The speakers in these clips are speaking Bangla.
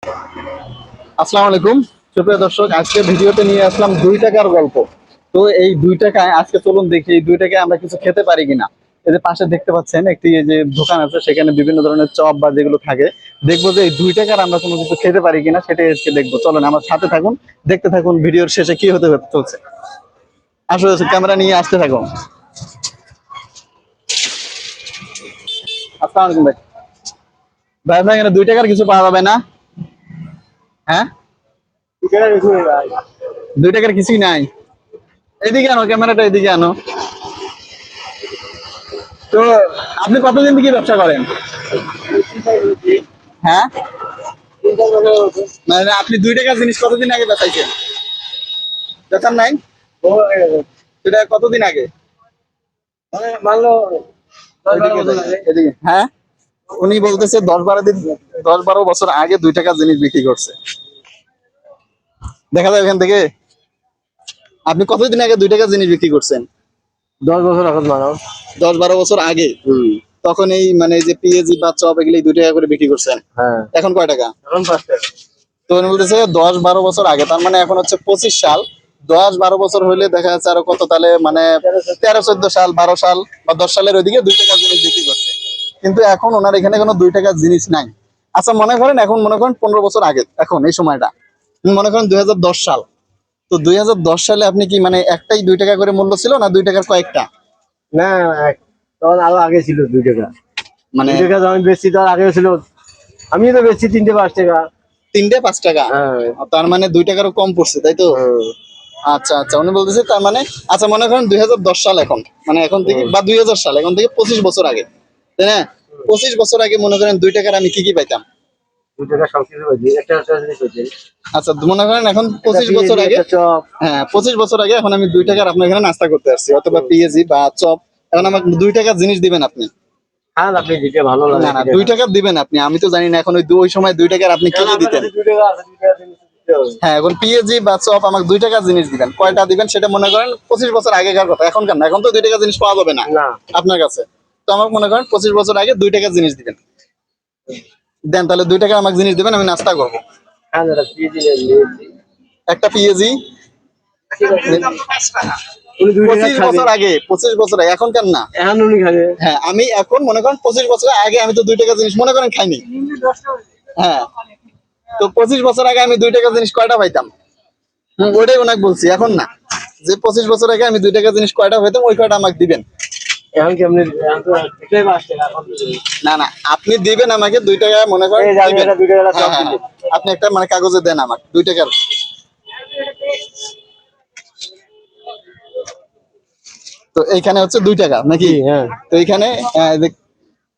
আসসালামু আলাইকুম সুপ্রিয় দর্শক, আজকে ভিডিওতে নিয়ে আসলাম 2 টাকার গল্প। তো এই 2 টাকায় আজকে চলুন দেখি এই 2 টাকায় আমরা কিছু খেতে পারি কিনা। এই যে পাশে দেখতে পাচ্ছেন একটি এই যে দোকান আছে, সেখানে বিভিন্ন ধরনের চপ বা যেগুলো থাকে, দেখবো যে এই 2 টাকার আমরা কোনো কিছু খেতে পারি কিনা সেটাই আজকে দেখবো। চলেন আমার সাথে থাকুন, দেখতে থাকুন ভিডিওর শেষে কি হতে চলছে। আসলে ক্যামেরা নিয়ে আসতে থাকুন। আসসালামু আলাইকুম ভাই। ভাই আপনার এখানে 2 টাকার কিছু পাওয়া যাবে না? হ্যাঁ, 2 টাকার কিছুই নাই। এদিকে আনো, ক্যামেরাটা এদিকে আনো। তো আপনি কতদিন থেকে ব্যবসা করেন? হ্যাঁ, মানে আপনি 2 টাকার জিনিস কতদিন আগে বেচাইছেন? বেচার নাই? সেটা কতদিন আগে? এদিকে হ্যাঁ, উনি বলতেছে 10-12 দিন, 10-12 বছর আগে 2 টাকার জিনিস বিক্রি করছে। দেখা যায় এখান থেকে। আপনি কতদিন আগে 2 টাকার জিনিস বিক্রি করছেন? 10 বছর এখন মানাও। 10-12 বছর আগে। তখন এই মানে এই যে পেঁয়াজি বা চপ এগুলি 2 টাকা করে বিক্রি করছেন। হ্যাঁ, এখন কয় টাকা? এখন 5 টাকা। তো উনি বলতেছে 10-12 বছর আগে, তার মানে এখন হচ্ছে 25 সাল। 10-12 বছর হইলে দেখা যাচ্ছে আরো কত, তাহলে মানে 13-14 সাল, 12 সাল বা 10 সালের ওইদিকে 2 টাকার জিনিস বিক্রি করছে। কিন্তু এখন ওনার এখানে কোনো 2 টাকার জিনিস নাই। আচ্ছা মনে করেন, এখন মনে করেন 15 বছর আগে, এখন এই সময়টা মনে করেন 2010 সাল। তো 2010 সালে আপনি কি মানে একটাই 2 টাকা করে মূল্য ছিল, না 2 টাকার কয়েকটা? না, তখন আরো আগে ছিল 2 টাকা। মানে 2 টাকা যখন বেশি তার আগে ছিল। আমি তো বেশি 3টে 5 টাকা। 3টে 5 টাকা। হ্যাঁ, তার মানে 2 টাকারও কম পড়ছে, তাই তো? আচ্ছা আচ্ছা, উনি বলতেছে তার মানে, আচ্ছা মনে করেন 2010 সাল, এখন মানে এখন থেকে বা 2000 সাল, এখন থেকে 25 বছর আগে, তাই না? 25 বছর আগে মনে করেন 2 টাকার আমি কি কি পাইতাম? 2 টাকা সবকিছু পাইছি, একটা একটা জিনিস পাইছি। আচ্ছা মনে করেন এখন 25 বছর আগে, একটা চপ। হ্যাঁ 25 বছর আগে এখন আমি 2 টাকার আপনার এখানে নাস্তা করতে আসছি, অথবা পেঁয়াজি বা চপ। এখন আমাকে 2 টাকার জিনিস দিবেন আপনি? খান আপনি যেটা ভালো লাগে না না, সেটা 2 টাকার দিবেন আপনি, আমি তো জানি না এখন ওই সময় 2 টাকার আপনি কি খান। কি আমার দিতেন। কাছে 2 টাকা আছে, 2 টাকা জিনিস দিতে হবে। হ্যাঁ, এখন পেঁয়াজি বা চপ আমাকে 2 টাকার জিনিস দিবেন, কয়টা দিবেন সেটা মনে করেন 25 বছর আগেকার কথা, এখনকার না, এখন তো 2 টাকার জিনিস পাওয়া যাবে না না, আপনার কাছে। তো আমাকে মনে করেন 25 বছর আগে 2 টাকার জিনিস দিবেন। দেন তাহলে 2 টাকা আমাকে জিনিস দিবেন, আমি নাস্তা করবো। খান দাদা, পেয়েছি নিয়েছি। একটা পেঁয়াজি। উনি 2 টাকা পঁচিশ খাবে, বছর আগে 25 বছর আগে, এখনকার না। এখন উনি খাবে। হ্যাঁ, আমি এখন মনে করেন 25 বছর আগে আমি তো 2 টাকার জিনিস মনে করেন খাইনি। হ্যাঁ, তো 25 বছর আগে আমি 2 টাকার জিনিস কয়টা পাইতাম? ওইটাই ওনাকে বলছি, এখন না। যে 25 বছর আগে আমি 2 টাকার জিনিস কয়টা পাইতাম, ওই কয়টা আমাকে দিবেন। এখন কেমনি, এখন তো এটাই 5 টাকা এখন। না না, আপনি দিবেন আমাকে 2 টাকা মনে করেন এই যে আমি দিবেন। এটা 2 টাকা হ্যাঁ চপ হ্যাঁ দিলি। হ্যাঁ। আপনি একটা মানে কাগজে দেন আমাকে 2 টাকার। তো এইখানে হচ্ছে 2 টাকা নাকি? জি, হ্যাঁ। তো এইখানে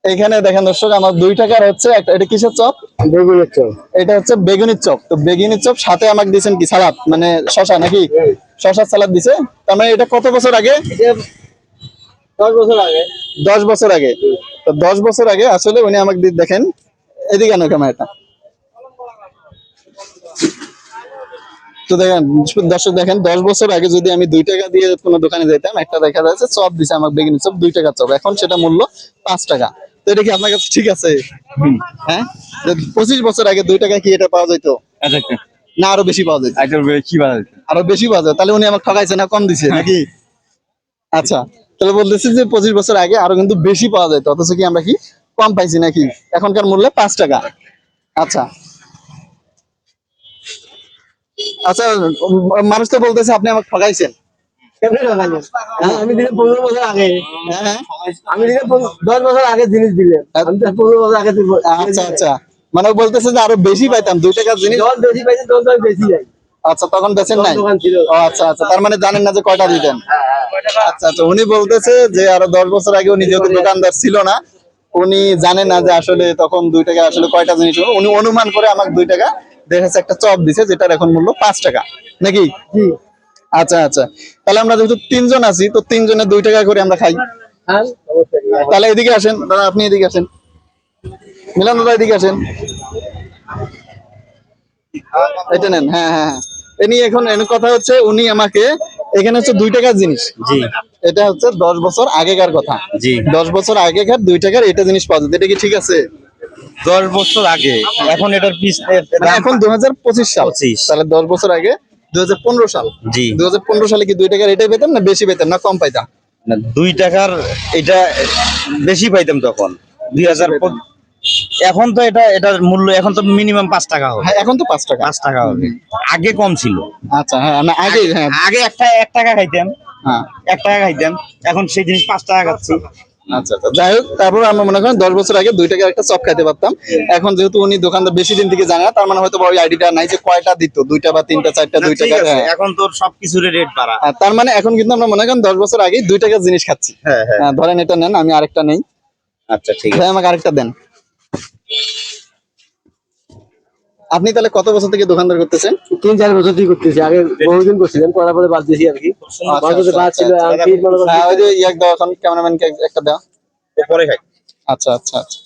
এইখানে দেখেন দর্শক, আমার 2 টাকার হচ্ছে একটা, এটা কিসের চপ? বেগুনের চপ। এটা হচ্ছে বেগুনির চপ। তো বেগুনির চপ সাথে আমাকে দিয়েছেন কি সালাদ, মানে শশা নাকি? শশার সালাদ দিছে। তার মানে এটা কত বছর আগে? এটা 10 বছর আগে। 10 বছর আগে। তো 10 বছর আগে আসলে উনি আমাকে দেখেন, এদিকে আনো ক্যামেরাটা। তো দেখেন দর্শক, দেখেন 10 বছর আগে যদি আমি 2 টাকা দিয়ে কোনো দোকানে যেতাম, একটা দেখা যাচ্ছে চপ দিছে আমাকে, বেগুনি চপ 2 টাকার চপ, এখন সেটা মূল্য 5 টাকা। তো এটা কি আপনার কাছে ঠিক আছে? হ্যাঁ, 25 বছর আগে 2 টাকা কি এটা পাওয়া যেত? আচ্ছা, না আরো বেশি পাওয়া যেত? আচ্ছা, কি বানাই? আরো বেশি পাওয়া যায়, তাহলে উনি আমাকে ঠকাইছে না কম দিছে নাকি? আচ্ছা, তাহলে বলতেছি যে 25 বছর আগে আরো কিন্তু বেশি পাওয়া যেত, অথচ কি আমরা কি কম পাইছি নাকি? এখনকার মূল্যে 5 টাকা। আচ্ছা আচ্ছা, মানুষ তো বলতেছে আপনি আমাকে ঠকাইছেন। কেমনি লাগাইলেন? হ্যাঁ, আমি দিলে 15 বছর আগে। হ্যাঁ হ্যাঁ। আমি দিলে 10 বছর আগে জিনিস দিলেন। আমি তো 15 বছর আগে দিব। আচ্ছা আচ্ছা, মানে ও বলতেছে যে আরো বেশি পাইতাম 2 টাকার জিনিস। যখন বেশি পাইছেন তখন তো আমি বেশি যাই। আচ্ছা, তখন বেচেন তখন নাই? দোকান ছিল। ও আচ্ছা আচ্ছা, তার মানে জানেন না যে কয়টা দিতেন। আচ্ছা আচ্ছা, উনি বলতেছে যে আরো 10 বছর আগে উনি যেহেতু দোকানদার ছিল না, উনি জানে না যে আসলে তখন 2 টাকা আসলে কয়টা জিনিস হলো। উনি অনুমান করে আমাকে 2 টাকা দেখেছে একটা চপ দিছে, যেটার এখন মূল্য 5 টাকা নাকি? জি। আচ্ছা আচ্ছা, তাহলে আমরা যেহেতু 3 জন আছি, তো 3 জনে 2 টাকা করে আমরা খাই। হ্যাঁ, অবশ্যই। তাহলে এদিকে আসেন দাদা, আপনি এদিকে আসেন, মিলন দাদা এদিকে আসেন, এটা নেন। হ্যাঁ হ্যাঁ হ্যাঁ, এ নিয়ে এখন কথা হচ্ছে, উনি আমাকে এখানে হচ্ছে 2 টাকার জিনিস। জি, এটা হচ্ছে 10 বছর আগেকার কথা। জি। 10 বছর আগেকার 2 টাকার এটা জিনিস পাওয়া যায়, এটা কি ঠিক আছে? 10 বছর আগে, এখন এটার পিস মানে এখন 2025 সাল, 25 তাহলে 10 বছর আগে 2015 সাল। জি 2015 সালে কি 2 টাকার এটাই পেতাম না বেশি পেতাম না কম পাইতাম? না, 2 টাকার এটা বেশি পাইতাম তখন 2000। এখন তো এটার মূল্য এখন তো মিনিমাম 5 টাকা হবে। হ্যাঁ এখন তো 5 টাকা। 5 টাকা হবে, আগে কম ছিল। আচ্ছা হ্যাঁ, না আগে হ্যাঁ আগে এক টাকা খাইতাম, হ্যাঁ 1 টাকা খাইতাম, এখন সেই জিনিস 5 টাকা খাচ্ছি। আচ্ছা আচ্ছা, যাই হোক, তারপর আমরা মনে করেন 10 বছর আগে 2 টাকার একটা চপ খাইতে পারতাম। এখন যেহেতু উনি দোকানদার বেশি দিন থেকে জানে না, তার মানে হয়তো বা ওই আইডিটা নাই যে কয়টা দিত, 2টা বা 3টা 4টা না, 2 ঠিক টাকার। আছে, হ্যাঁ এখন তো সবকিছুর রেট বাড়া। তার মানে এখন কিন্তু আমরা মনে করেন 10 বছর আগে 2 টাকার জিনিস খাচ্ছি। হ্যাঁ হ্যাঁ, হ্যাঁ, ধরেন এটা নেন, আমি আরেকটা নেই। আচ্ছা ঠিক ভাই আছে। আমাকে আরেকটা দেন। আপনি তাহলে কত বছর থেকে দোকানদার করতেছেন? 3-4 বছর থেকে করতেছি, আগে বহুদিন করছিলাম, করার পরে বাদ দিয়েছি আর কি। মাঝে বাদ ছিল, আমি ফির মনে করেন হ্যাঁ ওই যে ইয়াক দাও, এখন ক্যামেরাম্যানকে একটা দাও। পরে খাই। আচ্ছা আচ্ছা আচ্ছা,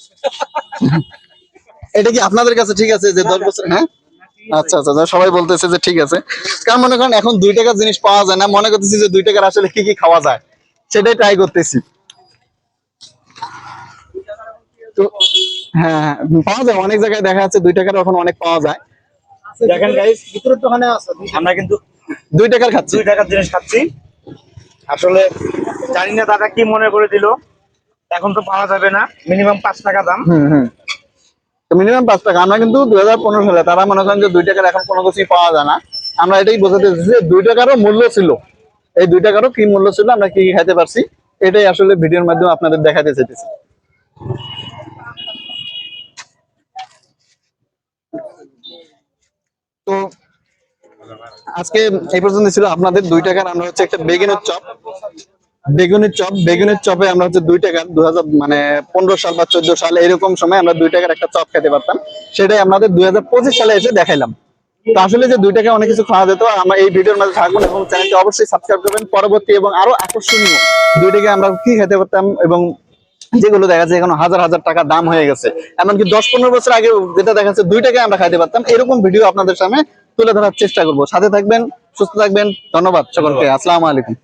এটা কি আপনাদের কাছে ঠিক আছে যে 10 বছর? হ্যাঁ আচ্ছা আচ্ছা, সবাই বলতেছে যে ঠিক আছে, কারণ মনে করেন এখন 2 টাকার জিনিস পাওয়া যায় না, মনে করতেছি যে 2 টাকার আসলে কি কি খাওয়া যায় সেটাই ট্রাই করতেছি। তো হ্যাঁ হ্যাঁ, পাওয়া যায় অনেক জায়গায়, দেখা যাচ্ছে 2 টাকার এখন অনেক পাওয়া যায়। দেখেন গাইস, ভিতরের দোকানে আছে, আমরা কিন্তু 2 টাকার খাচ্ছি। 2 টাকার জিনিস খাচ্ছি। আসলে জানি না দাদা কি মনে করে দিল, এখন তো পাওয়া যাবে না, মিনিমাম 5 টাকা দাম। হুম হুম, মিনিমাম 5 টাকা। আমরা কিন্তু 2015 সালে, তারা মনে করেন যে 2 টাকার এখন কোনো কিছুই পাওয়া যায় না। আমরা এটাই বোঝাতে চাইছি যে 2 টাকারও মূল্য ছিল, এই 2 টাকারও কি মূল্য ছিল, আমরা কি কি খাইতে পারছি, এটাই আসলে ভিডিওর মাধ্যমে আপনাদের দেখাতে চাইতেছি। তো আজকে এই পর্যন্ত ছিল আপনাদের 2 টাকার। আমরা হচ্ছে একটা বেগুনের চপে আমরা হচ্ছে 2 টাকার 2000 মানে 15 সাল বা 14 সাল এরকম সময় আমরা 2 টাকার একটা চপ খেতে পারতাম, সেটাই আমাদের 2025 সালে এসে দেখাইলাম। তো আসলে যে 2 টাকায় অনেক কিছু খাওয়া যেত, আমরা এই ভিডিওর মাঝে থাকবো এবং চ্যানেলটি অবশ্যই সাবস্ক্রাইব করবেন। পরবর্তী এবং আরো আকর্ষণীয় 2 টাকায় আমরা কি খেতে পারতাম, এবং যেগুলো দেখা যাচ্ছে এখন হাজার হাজার টাকা দাম হয়ে গেছে, এমনকি 10-15 বছর আগে যেটা দেখা যাচ্ছে 2 টাকায় আমরা খাইতে পারতাম, এরকম ভিডিও আপনাদের সামনে তুলে ধরার চেষ্টা করব। সাথে থাকবেন, সুস্থ থাকবেন, ধন্যবাদ সকলকে, আসসালামু আলাইকুম।